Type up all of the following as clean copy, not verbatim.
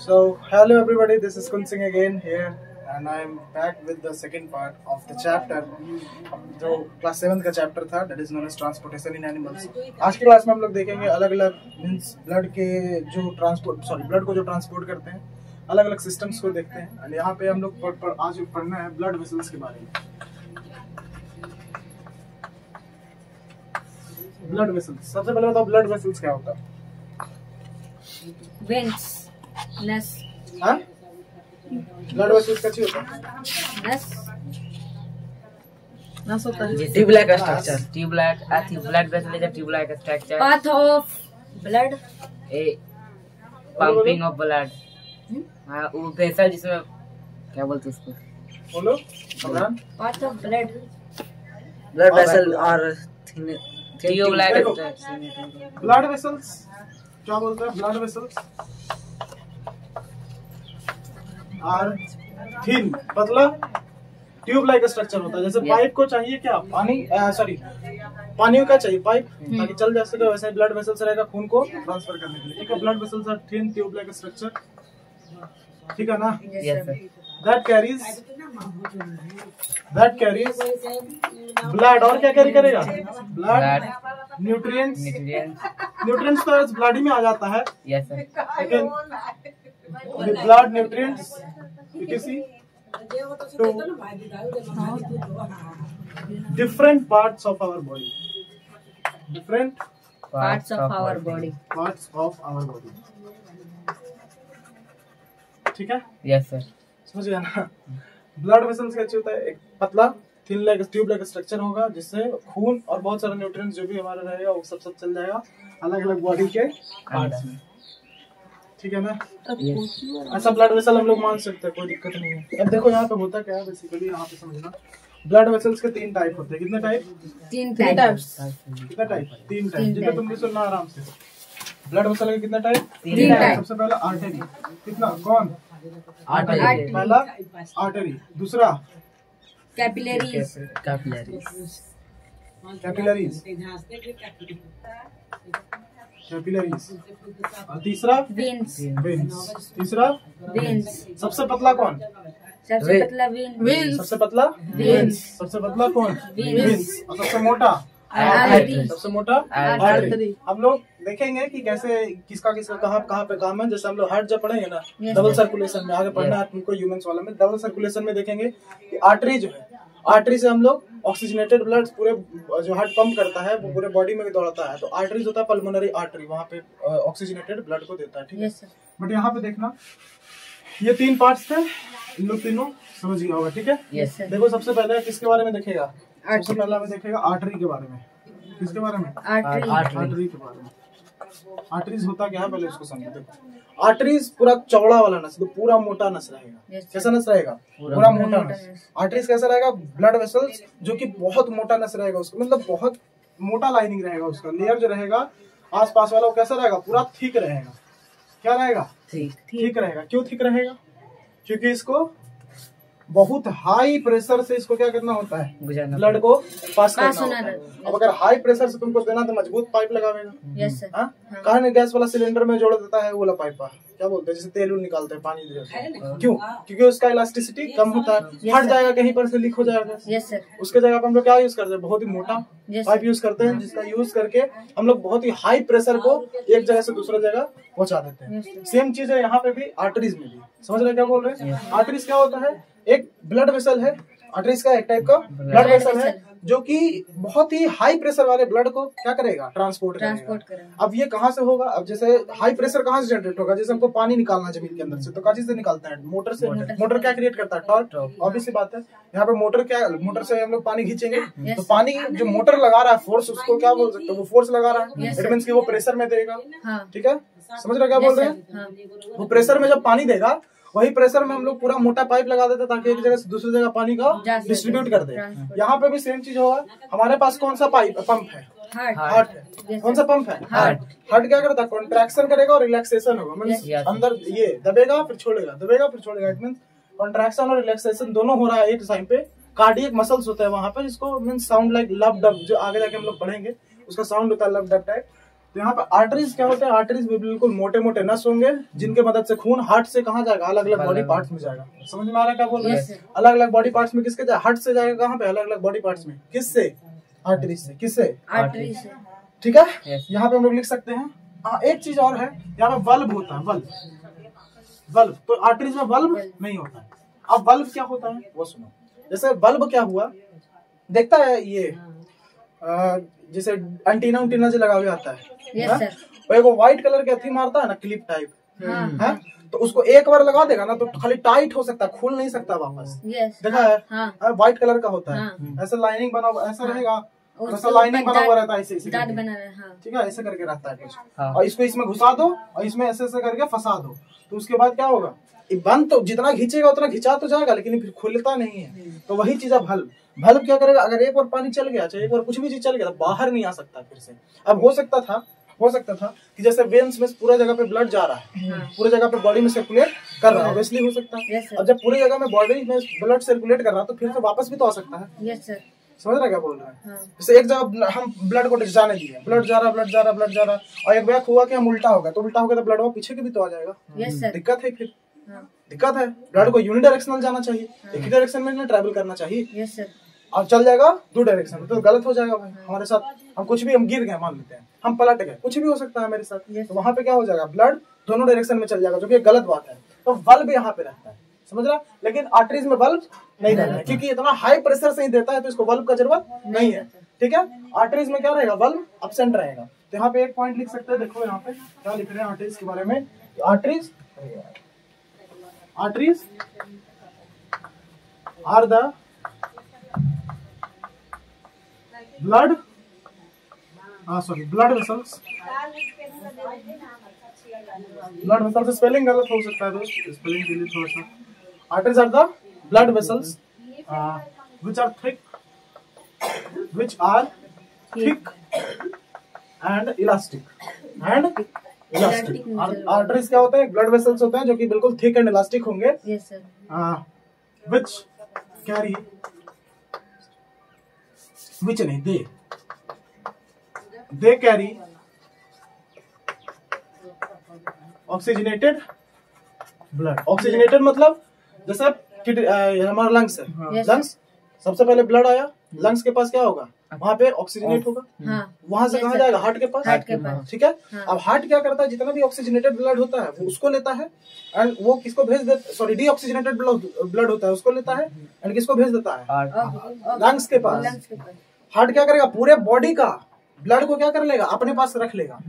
So, hello everybody, this is Kun Singh again here and I am back with the second part of the chapter. जो class 7 का chapter था, that is known as transportation in animals. आज की class में हम लोग देखेंगे अलग-अलग मींस ब्लड को जो ट्रांसपोर्ट करते हैं, अलग-अलग सिस्टम्स को देखते हैं। और यहाँ पे हम लोग आज पढ़ना है ब्लड वेसल्स के बारे में। ब्लड वेसल्स, सबसे पहले बताओ ब्लड वेसल्स क्या होता है? वेन्स, नस। हाँ? ब्लड वेसल्स क्या चीज होता है? नस होता है। Tubelike structure, blood vessel is a tubelike structure. Path of blood, A pumping of blood. हाँ, वो वेसल जिसमें क्या बोलते हैं उसको? बोलो, Amran. Path of blood vessel और ट्यूबलाइक स्ट्रक्चर। ब्लड वेसल्स क्या बोलते हैं? ब्लड वेसल्स आर थिन, पतला ट्यूब लाइक स्ट्रक्चर होता है। जैसे पाइप को चाहिए क्या? पानी का चाहिए पाइप ताकि चल जा सके, वैसे ब्लड वेसल्स रहेगा खून को ट्रांसफर करने के लिए। ठीक है, blood vessels are thin tube like structure. ठीक है ना? Yes sir. That carries blood. और क्या कैरी करेगा? ब्लड, न्यूट्रिएंट्स तो इस ब्लड ही में आ जाता है। Yes sir. लेकिन blood nutrients to different parts of our body. ठीक है? Yes sir. समझ गया ना? ब्लड वेसल्स क्या होता है? एक पतला thin like tube like structure होगा जिससे खून और बहुत सारे न्यूट्रिएंट्स जो भी हमारा रहेगा वो सब चल जाएगा अलग अलग बॉडी के पार्ट्स में। ठीक है ना? ऐसा ब्लड वेसल हम लोग मान सकते हैं, कोई दिक्कत नहीं है। अब देखो यहाँ पे होता क्या है बेसिकली, यहाँ पे समझना। ब्लड वेसल्स के 3 टाइप होते हैं। कितने टाइप? 3 टाइप्स। कितने टाइप? 3 टाइप। जितना तुम भी सुनना आराम से। ब्लड वेसल के कितने टाइप? 3 टाइप। सबसे पहला आर्टरी। कितना? कौन? आर्टरी। पहला आर्टरी। दूसरा कैपिलरीज। और तीसरा वेन्स। तीसरा वेन्स। सबसे पतला कौन? सबसे पतला वेन्स। सबसे पतला वेन्स। सबसे पतला कौन? वेन्स। और सबसे मोटा आर्टरी। सबसे मोटा आर्टरी। हम लोग देखेंगे कि कैसे किसका कहाँ पे काम है। जैसे हम लोग हार्ट जब पढ़ेंगे ना, डबल सर्कुलेशन में आगे पढ़ना है तुमको, ह्यूमंस वाला में डबल सर्कुलेशन में देखेंगे कि आर्टरी जो है, आर्टरी से हम लोग ऑक्सीजनेटेड ब्लड पूरे जो हार्ट पंप करता है वो पूरे बॉडी में दौड़ता है। तो आर्टरीज होता है पल्मोनरी आर्टरी, वहाँ पे ऑक्सीजनेटेड ब्लड को देता है। ठीक है? बट यहाँ पे देखना, ये 3 पार्ट्स थे, इन लोग तीनों समझ गया होगा। ठीक है? देखो सबसे पहले किसके बारे में देखेगा? सबसे पहले हमें देखेगा आर्टरी के बारे में। किसके बारे में? आर्टरी के बारे में। आर्टरीज होता क्या है पहले उसको समझो। देखो आर्टरीज पूरा चौड़ा वाला नस, तो पूरा मोटा नस रहेगा। कैसा नस रहेगा? पूरा मोटा नस। आर्टरीज कैसा रहेगा? ब्लड वेसल्स जो कि बहुत मोटा नस रहेगा, उसको मतलब बहुत मोटा लाइनिंग रहेगा, उसका लेयर जो रहेगा आसपास वाला वो कैसा रहेगा? पूरा थिक रहेगा। क्या रहेगा? थिक रहेगा। क्यों थिक रहेगा? क्योंकि इसको बहुत हाई प्रेशर से इसको क्या करना होता है? ब्लड को पास करना होता है। अब अगर हाई प्रेशर से तुमको देना तो मजबूत पाइप लगावेगा। कहाँ गैस वाला सिलेंडर में जोड़ देता है वो वाला पाइप, क्या बोलते हैं, जैसे तेल निकालते हैं पानी। क्यों? क्योंकि उसका इलास्टिसिटी कम होता है, फट जाएगा, कहीं पर से लीक हो जाएगा। उसके जगह पर हम लोग क्या यूज करते हैं? बहुत ही मोटा पाइप यूज करते हैं, जिसका यूज करके हम लोग बहुत ही हाई प्रेशर को एक जगह से दूसरी जगह पहुंचा देते हैं। सेम चीज है यहाँ पे भी, आर्टरीज में भी। समझ रहे क्या बोल रहे हैं? आर्टरीज क्या होता है? एक ब्लड वेसल है, आर्टरीज का एक टाइप का ब्लड वेसल है जो कि बहुत ही हाई प्रेशर वाले ब्लड को क्या करेगा? ट्रांसपोर्ट करेगा। अब ये कहाँ से होगा? अब जैसे हाई प्रेशर कहाँ से जनरेट होगा? जैसे हमको पानी निकालना जमीन के अंदर से, तो काची से निकालता है? मोटर से। मोटर क्या क्रिएट करता है? टॉर्क। ऑब्वियस सी बात है। यहाँ पे मोटर से हम लोग पानी खींचेंगे, तो पानी जो मोटर लगा रहा है फोर्स, उसको क्या बोल सकते हैं? वो फोर्स लगा रहा है, इट मींस कि वो प्रेशर में देगा। ठीक है? समझ रहे क्या बोल रहे हैं? वो प्रेशर में जब पानी देगा, वही प्रेशर में हम लोग पूरा मोटा पाइप लगा देते ताकि एक जगह से दूसरी जगह पानी का डिस्ट्रीब्यूट कर दे। यहाँ पे भी सेम चीज होगा। हमारे पास कौन सा पंप है? हार्ट है। कौन सा पंप है? हार्ट। हार्ट क्या करता है? कॉन्ट्रैक्शन करेगा और रिलैक्सेशन होगा। मींस अंदर ये दबेगा फिर छोड़ेगा, दबेगा फिर छोड़ेगा। इट मींस कॉन्ट्रैक्शन और रिलैक्सेशन दोनों हो रहा है एक टाइम पे। कार्डियक मसल्स होता है वहाँ पे, जिसको मींस साउंड लाइक लब डब, जो आगे जाके हम लोग पढ़ेंगे उसका साउंड होता है लब डब टाइप। तो यहाँ पे आर्टरीज क्या होते हैं? आर्टरीज भी बिल्कुल मोटे मोटे नस होंगे जिनके मदद से खून हार्ट से कहाँ जाएगा? अलग अलग बॉडी पार्ट्स में जाएगा। समझ में आ रहा है क्या बोल रहे हैं? अलग अलग बॉडी पार्ट्स में किसके जाएगा? हार्ट से जाएगा। कहाँ पे? अलग अलग बॉडी पार्ट्स में। किससे? आर्टरीज से। किससे? आर्टरी से। ठीक है, यहाँ पे हम लोग लिख सकते हैं। एक चीज और है, यहाँ पे वल्ब होता है। वल्ब तो आर्टरीज में वल्ब नहीं होता है। अब वल्ब क्या होता है वो सुनो। जैसे वल्ब क्या हुआ, देखता है ये जैसे एंटीना उंटीना जो लगा हुआ आता है, और वो व्हाइट कलर के अथी मारता है ना, क्लिप टाइप है, तो उसको एक बार लगा देगा ना तो खाली टाइट हो सकता है, खुल नहीं सकता वापस। देखा है? व्हाइट कलर का होता है, ऐसा लाइनिंग बना हुआ ऐसा रहेगा, ऐसा लाइनिंग बना हुआ रहता है ऐसे ठीक है, ऐसे करके रहता है कुछ। और इसको इसमें घुसा दो और इसमें ऐसे ऐसे करके फंसा दो, तो उसके बाद क्या होगा? बंद तो जितना खींचेगा उतना खिंचा तो जाएगा, लेकिन फिर खुलता नहीं है। तो वही चीज है भल्ब। भल्ब क्या करेगा? अगर एक बार पानी चल गया, चाहे एक बार कुछ भी चीज चल गया, तो बाहर नहीं आ सकता फिर से। अब हो सकता था कि जैसे वेन्स में पूरा जगह पे ब्लड जा रहा है, पूरे जगह पे बॉडी में सर्कुलेट कर रहा है, ऑब्वियसली हो सकता है। अब जब पूरी जगह में बॉडी में ब्लड सर्कुलेट कर रहा है तो फिर से वापस भी तो आ सकता है। समझ रहा क्या बोल रहा है? जैसे एक जगह हम ब्लड को जाने दिए, ब्लड जा रहा और एक बैक हुआ कि हम उल्टा होगा, तो उल्टा होगा तो ब्लड वो पीछे के भी तो आ जाएगा। दिक्कत है फिर। दिक्कत है, ब्लड को यूनिडायरेक्शनल जाना चाहिए, एक ही डायरेक्शन में ट्रैवल करना चाहिए। और चल जाएगा दो डायरेक्शन में तो गलत हो जाएगा भाई। हमारे साथ हम कुछ भी, हम गिर गए मान लेते हैं, हम पलट गए, कुछ भी हो सकता है मेरे साथ, तो वहां पे क्या हो जाएगा? ब्लड दोनों डायरेक्शन में चल जाएगा, जो कि गलत बात है। तो बल्ब यहाँ पे रहता है, समझ रहा? लेकिन आर्टरीज में बल्ब नहीं रहता है, क्योंकि इतना हाई प्रेशर से ही देता है, तो इसको बल्ब का जरूरत नहीं है। ठीक है, आर्टरीज में क्या रहेगा? बल्ब एब्सेंट रहेगा। तो यहाँ पे एक पॉइंट लिख सकते हैं, देखो यहाँ पे क्या लिख रहे हैं आर्टरीज के बारे में। Arteries are the blood vessels. Blood vessels spelling गलत हो सकता है दोस्त, स्पेलिंग के लिए थोड़ा सा। Arteries are the blood vessels which are thick and elastic arteries क्या होते हैं? ब्लड वेसल्स होते हैं जो कि बिल्कुल थिक एंड इलास्टिक होंगे, which carry which नहीं they carry oxygenated blood. Oxygenated मतलब जैसे हमारा लंग्स है, लंग्स सबसे पहले ब्लड आया, लंग्स के पास क्या होगा? वहाँ पे ऑक्सीजनेट होगा, वहां से कहाँ जाएगा? हार्ट के पास। ठीक है, अब हार्ट क्या करता है? जितना भी ऑक्सीजनेटेड ब्लड होता है वो उसको लेता है, एंड वो किसको भेज देता? सॉरी, डीऑक्सीजनेटेड ब्लड होता है उसको लेता है, एंड किसको भेज देता है? लंग्स के पास। हार्ट क्या करेगा? पूरे बॉडी का ब्लड को क्या कर लेगा? अपने पास रख लेगा।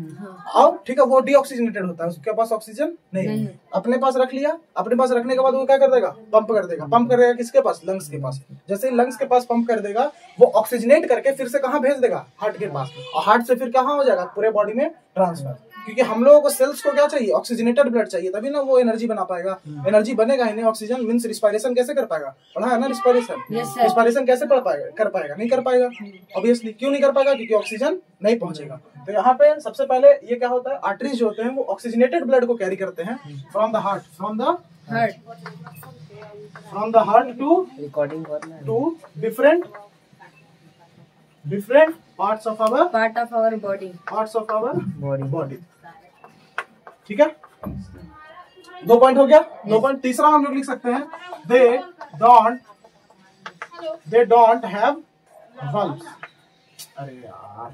अब ठीक है, वो डीऑक्सीजनेटेड होता है, उसके पास ऑक्सीजन नहीं, अपने पास रख लिया। अपने पास रखने के बाद वो क्या कर देगा? पंप कर देगा। पंप करेगा किसके पास? लंग्स के पास। जैसे ही लंग्स के पास पंप कर देगा, वो ऑक्सीजनेट करके फिर से कहाँ भेज देगा? हार्ट के पास। और हार्ट से फिर कहाँ हो जाएगा? पूरे बॉडी में ट्रांसफर। क्योंकि हम लोगों को सेल्स को क्या चाहिए? ऑक्सीजनेटेड ब्लड चाहिए, तभी ना वो एनर्जी बना पाएगा। एनर्जी बनेगा ही नहीं, ऑक्सीजन मींस रिस्पायरेशन कैसे कर पाएगा? पढ़ा है ना रिस्पायरेशन? रिस्पायरेशन कैसे कर पाएगा? नहीं कर पाएगा ऑब्वियसली। क्यों नहीं कर पाएगा? क्योंकि ऑक्सीजन नहीं पहुंचेगा। तो यहाँ पे सबसे पहले ये क्या होता है? आर्टरीज जो होते हैं वो ऑक्सीजनेटेड ब्लड को कैरी करते हैं from the heart to different parts of our body. ठीक है, 2 पॉइंट हो गया। 2 पॉइंट तीसरा हम लोग लिख सकते हैं, दे डोंट हैव वल्व्स। अरे यार,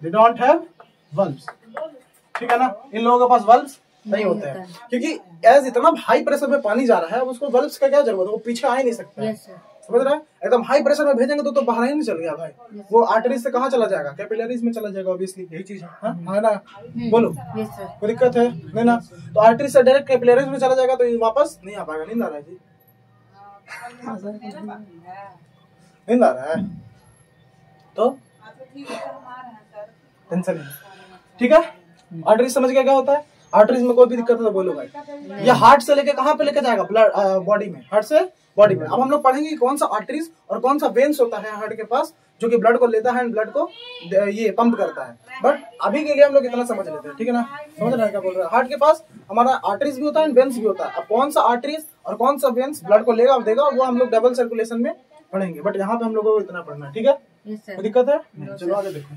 दे डोंट हैव वल्व्स। ठीक है ना, इन लोगों के पास वल्व्स नहीं होते हैं, क्योंकि एज इतना हाई प्रेशर में पानी जा रहा है, उसको वल्व्स का क्या जरूरत है? वो पीछे आ ही नहीं सकता। समझ रहा है? एकदम हाई प्रेशर में भेजेंगे तो बाहर ही नहीं चल गया भाई। वो आर्टरीज से कहाँ चला जाएगा? कैपिलरीज में चला जाएगा, ऑब्वियसली यही चीज है ना? बोलो, कोई दिक्कत है नहीं ना? तो आर्टरीज से डायरेक्ट कैपिलरीज में चला जाएगा तो वापस नहीं आ पाएगा। नींद आ रहा है जी? नींद आ रहा है तो टेंशन नहीं। ठीक है, आर्टरीज समझ गया क्या होता है? आर्टरीज में कोई भी दिक्कत है तो बोलो भाई। ये हार्ट से लेके कहाँ पे लेके जाएगा? ब्लड बॉडी में, हार्ट से बॉडी में। अब हम लोग पढ़ेंगे कौन सा आर्टरीज और कौन सा वेन्स होता है हार्ट के पास, जो कि ब्लड को लेता है एंड ब्लड को ये पंप करता है। बट अभी के लिए हम लोग इतना समझ लेते हैं, ठीक है ना? समझ रहे हैं क्या बोल रहे हैं? हार्ट के पास हमारा आर्टरीज भी होता है एंड वेन्स भी होता है। अब कौन सा आर्टरीज और कौन सा वेन्स ब्लड को लेगा देगा, वो हम लोग डबल सर्कुलेशन में पढ़ेंगे। बट यहाँ पे हम लोगों को इतना पढ़ना है, ठीक है? कोई दिक्कत है? चलो आगे देखो।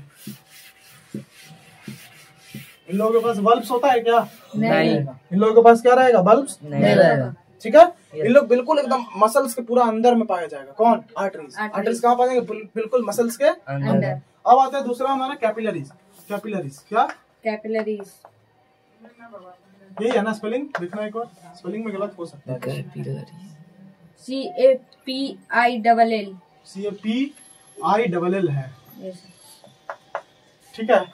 इन लोगों के पास बल्ब्स होता है क्या? नहीं। इन लोगों के पास क्या रहेगा? बल्ब्स नहीं रहेगा। ठीक है। इन लोग बिल्कुल एकदम मसल्स के पूरा अंदर में पाया जाएगा। कौन? आर्टरीज। आर्टरीज कहाँ पाएंगे? बिल्कुल मसल्स के अंदर। अब आता है दूसरा हमारा कैपिलरीज। कैपिलरीज क्या? कैपिलरीज। यही है ना स्पेलिंग? लिखना एक और, स्पेलिंग में गलत हो सकता है। कैपिलरीज। CAPILL। CAPILL है। Yes. ठीक है,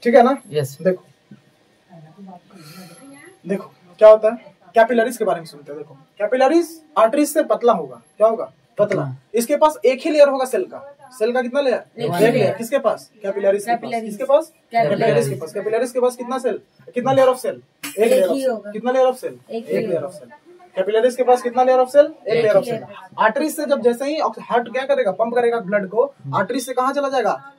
ठीक है ना? यस। देखो देखो क्या होता है, कैपिलरीज के बारे में सुनते हैं। देखो कैपिलरीज आर्टरीज से पतला होगा। क्या होगा? पतला। इसके पास एक ही लेयर होगा सेल का। सेल का कितना लेयर? एक लेयर। किसके पास? कैपिलरीज के पास। किसके पास? कैपिलरीज के पास। कैपिलरीज के पास कितना सेल? कितना लेयर ऑफ सेल? एक लेयर ऑफ सेल। कितना लेयर ऑफ सेल? एक लेयर ऑफ सेल। कैपिलरीज के पास कितना लेयर ऑफ सेल? एक लेयर ऑफ सेल। आर्टरीज से जब जैसे ही हार्ट क्या करेगा? पंप करेगा ब्लड को, आर्टरीज से कहाँ चला जाएगा?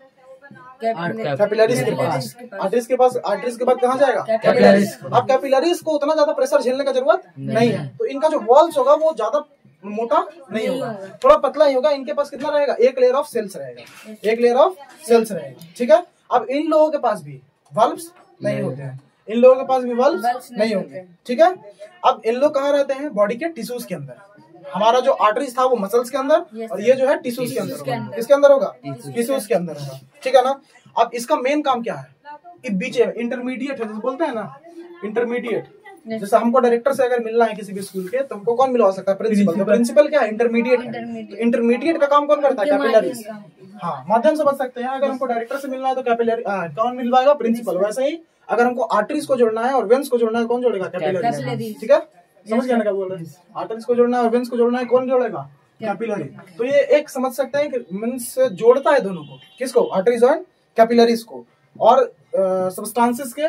कैपिलरीज के पास। आर्टरीज के पास, आर्टरीज के बाद कहाँ जाएगा? कैपिलरीज। अब कैपिलरीज को उतना ज्यादा प्रेशर झेलने का जरूरत नहीं है, तो इनका जो वॉल्स होगा वो ज्यादा मोटा नहीं होगा, थोड़ा पतला ही होगा। इनके पास कितना रहेगा? एक लेयर ऑफ सेल्स रहेगा। एक लेयर ऑफ सेल्स रहेगा। ठीक है। अब इन लोगों के पास भी वल्व्स नहीं होते हैं। इन लोगों के पास भी वल्व्स नहीं होते। ठीक है। अब इन लोग कहाँ रहते हैं? बॉडी के टिश्यूज के अंदर। हमारा जो आर्टरीज था वो मसल्स के अंदर, और ये जो है टिश्यूज के अंदर होगा। किसके अंदर होगा? टिश्यूज के अंदर होगा। ठीक है ना। अब इसका मेन काम क्या है? बीच इंटरमीडिएट है, जैसे बोलते हैं ना इंटरमीडिएट। जैसे हमको डायरेक्टर से अगर मिलना है किसी भी स्कूल के, तो हमको कौन मिलवा सकता है? प्रिंसिपल। तो प्रिंसिपल क्या है? इंटरमीडिएट है। इंटरमीडिएट का काम कौन करता है? कैपिलरीज। हाँ, माध्यम से बच सकते हैं। अगर हमको डायरेक्टर से मिलना है तो कैपिलरी कौन मिलवाएगा? प्रिंसिपल। वैसे ही अगर हमको आर्टरीज को जोड़ना है और वेन्स को जोड़ना है, कौन जोड़ेगा? कैपिलरीज। ठीक है, समझ गया ना क्या बोल रहे हैं? आर्टरीज को जोड़ना है और वेन्स को जोड़ना है, कौन जोड़ेगा? कैपिलरी। तो ये एक समझ सकते हैं कि मीन्स जोड़ता है दोनों को। किसको? आर्टरीज और कैपिलरीज को। और सब्सटेंसेस के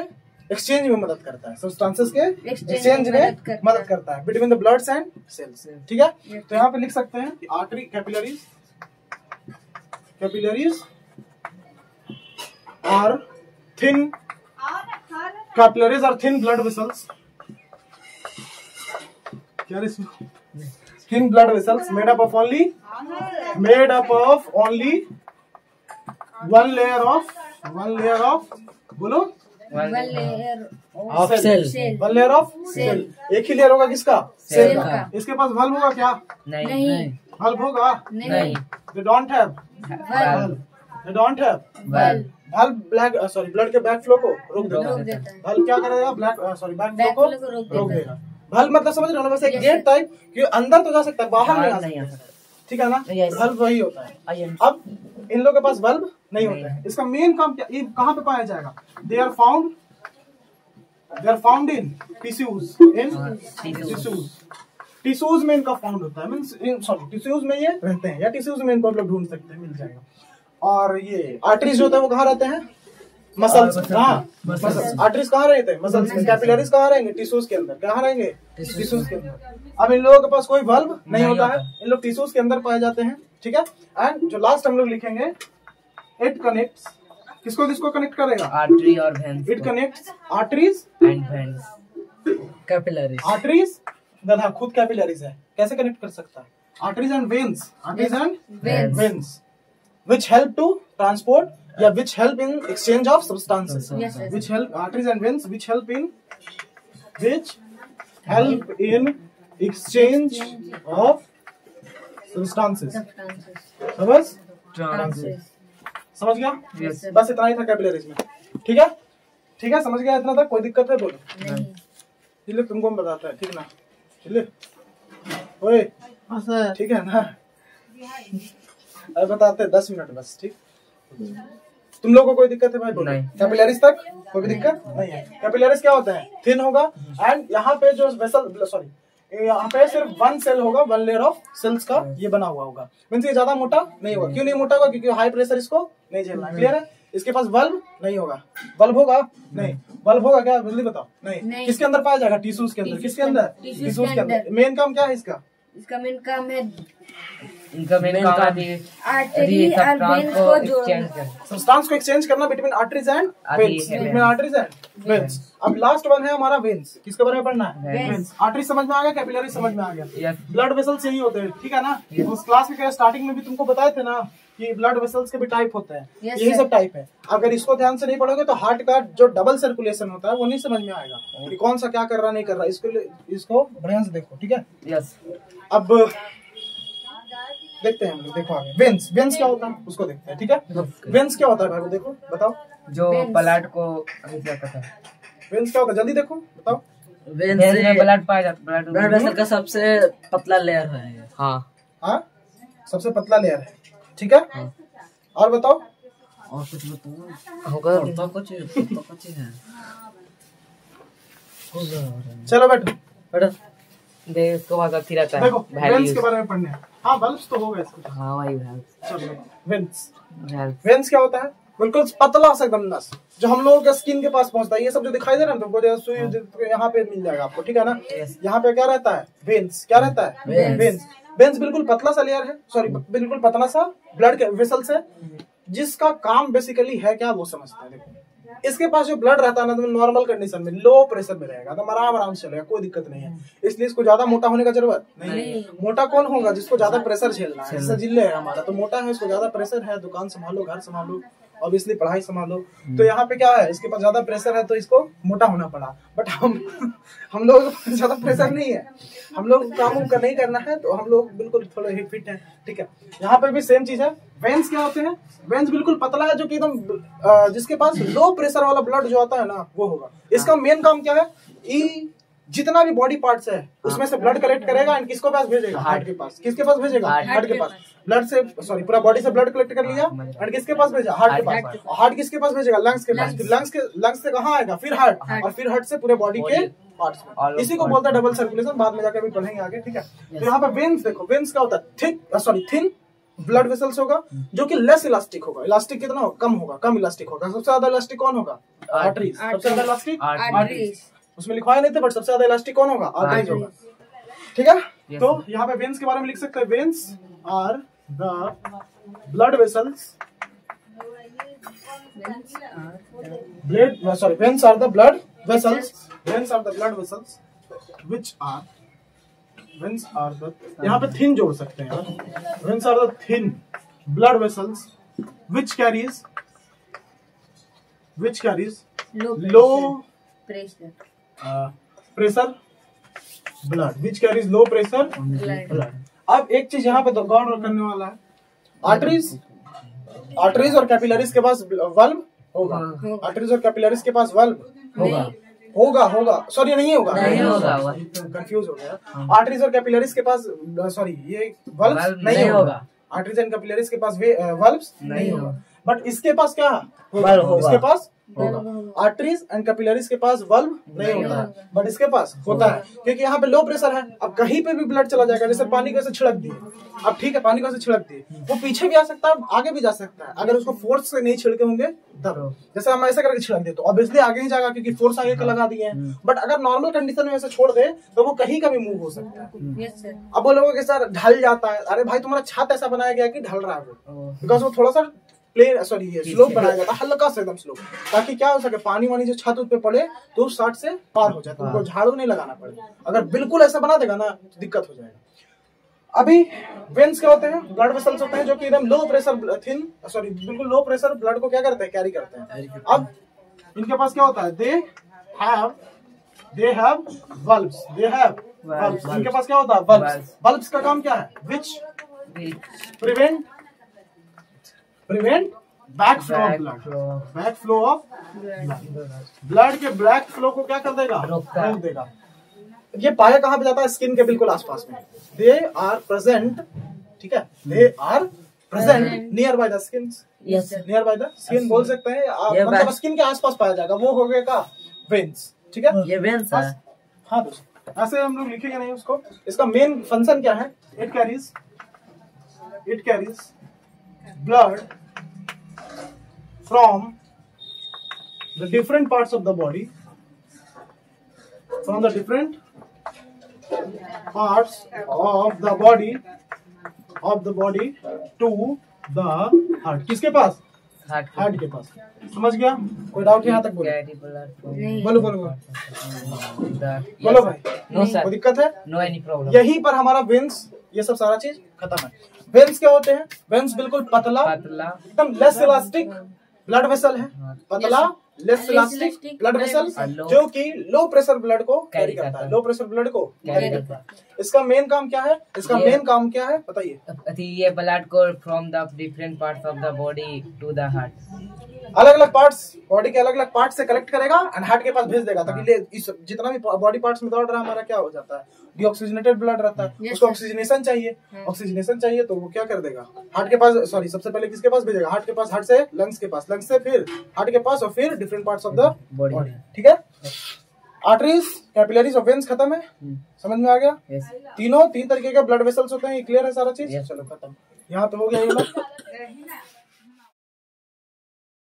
एक्सचेंज में मदद करता है। सब्सटेंसेस के एक्सचेंज में मदद करता है between the bloods and cells. ठीक है। तो यहाँ पे लिख सकते हैं कि artery capillaries are thin blood vessels. क्या है इसमें? Thin blood vessels made up of only one layer of बोलो One layer of cell. one layer of cell। एक ही लेयर होगा किसका? सेल का। इसके पास valve होगा क्या? नहीं। valve होगा? नहीं। they don't have valve blood के बैक फ्लो को रोक देता है। valve क्या करेगा? बैक फ्लो को रोक देगा। valve मतलब समझ रहे हो ना? वैसे एक गेट टाइप कि अंदर तो जा सकता है, बाहर नहीं आ सकता। ठीक है ना। valve वही होता है। अब इन लोगों के पास valve नहीं होता है। इसका मेन काम क्या? ये कहाँ पे पाया जाएगा? They are found in tissues. Tissues में इनका फाउंड होता है। मीन्स टिश्यूज में ये रहते हैं, या टिश्यूज में इनको आप लोग ढूंढ सकते हैं, मिल जाएगा। और ये आर्टरीज होता है वो कहाँ रहते हैं? मसल्स। हाँ, मसल्स। आर्टरीज कहाँ रहते हैं? मसल्स में। कैपिलरीज कहाँ रहेंगे? टिश्यूज के अंदर। कहाँ रहेंगे? टिश्यूज के अंदर। अब इन लोगों के पास कोई valve नहीं होता है, इन लोग टिश्यूज के अंदर पाए जाते हैं। ठीक है। एंड जो लास्ट हम लोग लिखेंगे, इट कनेक्ट्स, किसको कनेक्ट करेगा? आर्टरी और veins. It connects arteries and veins. Capillaries. Arteries गधा खुद कैपिलरीज है, कैसे कनेक्ट कर सकता है? Arteries and veins. which help to transport या which help in exchange of substances. which help arteries and veins which help in exchange of substances. समझ गया? बस इतना ही था कैपिलरीज में। ठीक है, ठीक है, समझ गया इतना तक? कोई दिक्कत है? बोलो। चलिए तुमको हम बताता है, ठीक ना? चलिए ओए, ठीक है ना? अब बताते हैं 10 मिनट बस। ठीक, तुम लोगों को कोई दिक्कत है भाई? बोलो। कैपिलरीज तक कोई भी दिक्कत नहीं है। कैपिलरीज क्या होता है? थिन होगा। एंड यहाँ पे जो वेसल यहाँ पे सिर्फ वन सेल होगा, वन लेयर ऑफ सेल्स का ये बना हुआ होगा। मीन्स ये ज्यादा मोटा नहीं होगा। क्यों नहीं मोटा होगा? क्योंकि हाई प्रेशर इसको नहीं झेलना। क्लियर है? इसके पास valve नहीं होगा। valve होगा? नहीं। valve होगा क्या? जल्दी बताओ। नहीं। किसके अंदर पाया जाएगा? टिश्यूज के अंदर। किसके अंदर? टिश्यूज के अंदर। मेन काम क्या है इसका? इसका मेन काम है इनका मेन काम आर्टरी है और वेन्स को एक्सचेंज जोड़ना। सब्सटेंस को एक्सचेंज करना between arteries and veins, between arteries and veins. अब लास्ट वन है हमारा वेन्स। किसके बारे में पढ़ना है? वेन्स। आर्टरी समझ में आ गया, कैपिलरी समझ में आ गया। ब्लड वेसल्स यही होते हैं, ठीक है ना? उस क्लास के स्टार्टिंग में भी तुमको बताए थे ना कि ब्लड वेसल्स के भी टाइप होते हैं, यही सब टाइप है। अगर इसको ध्यान से नहीं पढ़ोगे तो हार्ट का जो डबल सर्कुलेशन होता है वो नहीं समझ में आएगा कि कौन सा क्या कर रहा नहीं कर रहा। इसको बढ़िया से देखो, ठीक है? यस। अब देखते हैं हम लोग, देखो आगे। वेन्स, वेन्स क्या होता है उसको देखते हैं, ठीक है? वेन्स क्या होता है भाई को देखो, बताओ। जो ब्लड को क्या कहता है? वेन्स क्या होता है जल्दी देखो, बताओ। वेन्स में ब्लड पाया जाता है। ब्लड वेसल का सबसे पतला लेयर है। हाँ, सबसे पतला लेयर है, ठीक है? और बताओ। और कुछ बताओ होगा तो कुछ है। चलो बैठो। देख उसके बाद फिर आता है देखो वेन्स के बारे में पढ़ने हैं। हाँ, वल्व्स तो हो गए इसको। हाँ वही वेन्स। चलो वेन्स। वेन्स क्या होता है? बिल्कुल पतला सा एकदम नस जो हम लोगों के स्किन के पास पहुंचता है। ये सब जो दिखाई दे रहा है तुमको, जैसे सुई यहाँ पे मिल जाएगा आपको, ठीक है ना? यहाँ पे क्या रहता है? वेन्स। क्या रहता है? वेन्स। वेन्स बिल्कुल पतला सा लेयर है, सॉरी बिल्कुल पतला सा ब्लड के वेसल्स है, जिसका काम बेसिकली है क्या वो समझते हैं। देखो इसके पास जो ब्लड रहता है ना, तो नॉर्मल कंडीशन में लो प्रेशर में रहेगा, तो आराम से चलेगा, कोई दिक्कत नहीं है। इसलिए इसको ज्यादा मोटा होने का जरूरत नहीं। मोटा कौन होगा? जिसको ज्यादा प्रेशर झेलना है। जैसे जिले है हमारा, तो मोटा है, इसको ज्यादा प्रेशर है, दुकान संभालो, घर संभालो, ऑब्वियसली पढ़ाई संभालो। तो यहाँ पे क्या है, इसके पास ज्यादा प्रेशर है तो इसको मोटा होना पड़ा। बट हम लोग ज्यादा प्रेशर नहीं है, हम लोग काम का नहीं करना है, तो हम लोग बिल्कुल थोड़े ही फिट है, ठीक है? यहाँ पे भी सेम चीज है। वेन्स क्या होते हैं? वेन्स बिल्कुल पतला है, जो कि एकदम जिसके पास लो प्रेशर वाला ब्लड जो आता है ना वो होगा। इसका मेन काम क्या है? जितना भी बॉडी पार्ट्स है उसमें से ब्लड कलेक्ट करेगा एंड किसको पास भेजेगा? हार्ट के पास। किसके पास भेजेगा? हार्ट के पास। ब्लड से सॉरी पूरा बॉडी से ब्लड कलेक्ट कर लिया एंड किसके पास भेजा? हार्ट के पास। हार्ट किसके पास भेजेगा? लंग्स के पास। फिर लंग्स से कहाँ आएगा? फिर हार्ट, और फिर हार्ट से पूरे बॉडी के पार्ट्स में। इसी को बोलता है डबल सर्कुलेशन। बाद में जाकर भी पढ़ेंगे आगे, ठीक है? तो यहाँ पे वेन्स देखो, वेन्स क्या होता है? थिन ब्लड वेसल्स होगा जो कि लेस इलास्टिक होगा। इलास्टिक कितना होगा? कम होगा, कम इलास्टिक होगा। सबसे ज्यादा इलास्टिक कौन होगा? आर्टरीज। सबसे ज्यादा इलास्टिक आर्टरीज। उसमें लिखवाया नहीं थे, बट सबसे ज्यादा इलास्टिक कौन होगा? आर्टरीज होगा, ठीक है? तो यहाँ पे वेन्स के बारे में लिख सकते हैं। Veins are the blood vessels, veins are the blood vessels, veins are the blood vessels which are, veins are the, यहाँ पे थिन जोड़ सकते हैं। Veins are the thin blood vessels which carries low pressure blood, which carries low pressure blood. अब एक चीज यहाँ पे तो गौर करने वाला है, आर्टरीज और कैपिलरीज के पास वल्व होगा। आर्टरीज और कैपिलरीज के पास वल्व होगा सॉरी नहीं होगा, कंफ्यूज हो गया। आर्टरीज और कैपिलरीज के पास सॉरी ये वल्व नहीं होगा। आर्टरीज एंड कैपिलरीज के पास वल्व्स नहीं होगा, बट इसके पास क्या होगा? इसके पास होगा। आर्टरीज एंड कैपिलरीज के पास वल्व नहीं होता है, बट इसके पास होता है, क्योंकि यहाँ पे लो प्रेशर है। अब कहीं पे भी ब्लड चला जाएगा, जैसे पानी को ऐसे छिड़क दिए, अब ठीक है पानी को ऐसे छिड़क दिए, वो पीछे भी आ सकता है, आगे भी जा सकता है, अगर उसको फोर्स से नहीं छिड़के होंगे तब। जैसे हम ऐसा करके छिड़क दे तो ऑब्वियसली आगे ही जाएगा, क्योंकि फोर्स आगे का लगा दिए हैं। बट अगर नॉर्मल कंडीशन में ऐसे छोड़ दे तो वो कहीं का भी मूव हो सकता है। अब वो लोगों के साथ ढल जाता है, अरे भाई तुम्हारा छत ऐसा बनाया गया कि ढल रहा है वो, बिकॉज वो थोड़ा सा प्लेन सॉरी ये स्लोप बनाया जाता है, हल्का सा एकदम स्लोप, ताकि क्या हो सके पानी वानी जो छत पे पड़े तो उस साइड से पार हो जाए, तो उनको झाड़ू नहीं लगाना पड़े। अगर बिल्कुल ऐसा बना देगा ना तो दिक्कत हो जाएगा। अभी वेन्स क्या होते हैं? ब्लड वेसल्स होते हैं जो कि एकदम लो प्रेशर बिल्कुल लो प्रेशर ब्लड को क्या करते हैं? कैरी करते हैं। अब इनके पास क्या होता है? दे हैव वल्व्स, इनके पास क्या होता है? वल्व्स का काम क्या है? Which prevent back flow of blood के बैक फ्लो को क्या कर देगा? रोक देगा। ये पाया कहाँ पे जाता है? स्किन के बिल्कुल आसपास में। दे आर प्रेजेंट, ठीक है? They are present near by the skin, near by the skin बोल सकते हैं, मतलब स्किन के आसपास पाया जाएगा, वो हो गएगा वेन्स, ठीक है? ये वेन्स है। हाँ दोस्तों, ऐसे हम लोग लिखेंगे नहीं उसको। इसका मेन फंक्शन क्या है? It carries blood from the different parts of the body, from the different parts of the body of the body to the heart. किसके पास? हार्ट के पास। समझ गया? कोई डाउट यहाँ तक? बोलो बोलो बोलो बोलो भाई। नो सर, कोई दिक्कत है? No any problem. यहीं पर हमारा वेन्स, ये सब सारा चीज खत्म है। वेन्स क्या होते हैं? वेन्स बिल्कुल पतला एकदम लेस इलास्टिक ब्लड वेसल है, पतला लेस इलास्टिक ब्लड वेसल जो कि लो प्रेशर ब्लड को कैरी करता है, लो प्रेशर ब्लड को कैरी करता है। इसका मेन काम क्या है? इसका मेन काम क्या है बताइए? ये ब्लड को from the different parts of the body to the heart, अलग अलग पार्ट्स, बॉडी के अलग अलग पार्ट से कलेक्ट करेगा एंड हार्ट के पास भेज देगा, ताकि इस जितना भी बॉडी पार्ट्स में दौड़ रहा है हमारा क्या हो जाता है? डीऑक्सीजनेटेड ब्लड रहता है, उसको ऑक्सीजनेशन चाहिए, ऑक्सीजनेशन चाहिए तो वो क्या कर देगा? हार्ट के पास, सॉरी सबसे पहले किसके पास भेजेगा? हार्ट के पास, हार्ट से लंग्स के पास, लंग्स से फिर हार्ट के पास और फिर different parts of the body. ठीक है? आर्टरीज, कैपिलरीज और वेन्स खत्म है। समझ में आ गया? तीन तरीके के ब्लड वेसल्स होते हैं। ये क्लियर है सारा चीज? चलो खत्म। यहाँ पे हो गया ये लोग।